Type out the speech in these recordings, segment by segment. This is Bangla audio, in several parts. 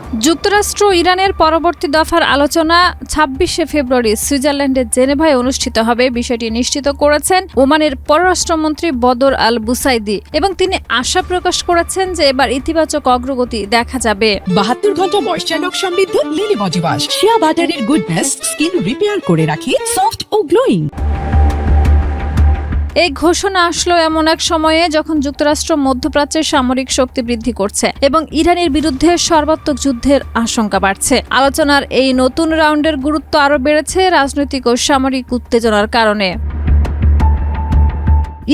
যুক্তরাষ্ট্র ইরানের পরবর্তী দফার আলোচনা ২৬শে ফেব্রুয়ারি সুইজারল্যান্ডের জেনেভায় অনুষ্ঠিত হবে, বিষয়টি নিশ্চিত করেছেন ওমানের পররাষ্ট্রমন্ত্রী বদর আল বুসাইদি এবং তিনি আশা প্রকাশ করেছেন যে এবার ইতিবাচক অগ্রগতি দেখা যাবে। ৭২ ঘন্টা ময়েশ্চার লক সমৃদ্ধ লিলি বডি ওয়াশ, শিয়া বাটারের গুডনেস স্কিন রিপেয়ার করে রাখে সফট ও গ্লোয়িং। এই ঘোষণা আসলো এমন এক সময়ে যখন যুক্তরাষ্ট্র মধ্যপ্রাচ্যের সামরিক শক্তি বৃদ্ধি করছে এবং ইরানের বিরুদ্ধে সর্বাত্মক যুদ্ধের আশঙ্কা বাড়ছে। আলোচনার এই নতুন রাউন্ডের গুরুত্ব আরও বেড়েছে রাজনৈতিক ও সামরিক উত্তেজনার কারণে।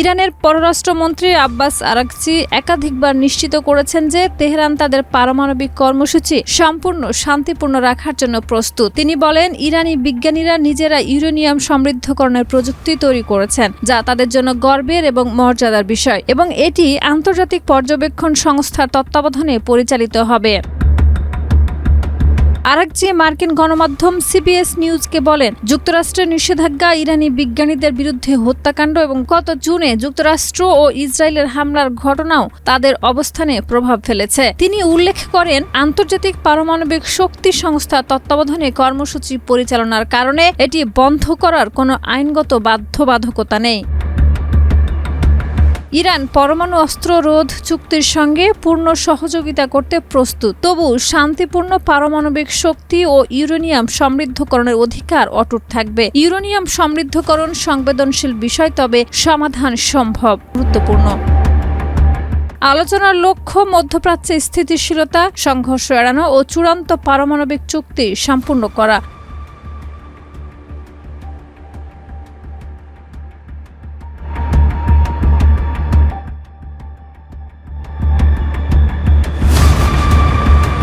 ইরানের পররাষ্ট্রমন্ত্রী আব্বাস আরাগচি একাধিকবার নিশ্চিত করেছেন যে তেহরান তাদের পারমাণবিক কর্মসূচি সম্পূর্ণ শান্তিপূর্ণ রাখার জন্য প্রস্তুত। তিনি বলেন, ইরানি বিজ্ঞানীরা নিজেরা ইউরেনিয়াম সমৃদ্ধকরণের প্রযুক্তি তৈরি করেছেন, যা তাদের জন্য গর্বের এবং মর্যাদার বিষয় এবং এটি আন্তর্জাতিক পর্যবেক্ষণ সংস্থার তত্ত্বাবধানে পরিচালিত হবে। আরাগচি মার্কিন গণমাধ্যম সিবিএস নিউজকে বলেন, যুক্তরাষ্ট্রের নিষেধাজ্ঞা ইরানি বিজ্ঞানীদের বিরুদ্ধে হত্যাকাণ্ড এবং গত জুনে যুক্তরাষ্ট্র ও ইসরায়েলের হামলার ঘটনাও তাদের অবস্থানে প্রভাব ফেলেছে। তিনি উল্লেখ করেন, আন্তর্জাতিক পারমাণবিক শক্তি সংস্থা তত্ত্বাবধানে কর্মসূচি পরিচালনার কারণে এটি বন্ধ করার কোনো আইনগত বাধ্যবাধকতা নেই। ইরান পরমাণু অস্ত্র রোধ চুক্তির সঙ্গে পূর্ণ সহযোগিতা করতে প্রস্তুত, তবু শান্তিপূর্ণ পারমাণবিক শক্তি ও ইউরেনিয়াম সমৃদ্ধকরণের অধিকার অটুট থাকবে। ইউরেনিয়াম সমৃদ্ধকরণ সংবেদনশীল বিষয়, তবে সমাধান সম্ভব। গুরুত্বপূর্ণ আলোচনার লক্ষ্য মধ্যপ্রাচ্যে স্থিতিশীলতা, সংঘর্ষ এড়ানো ও চূড়ান্ত পারমাণবিক চুক্তি সম্পূর্ণ করা।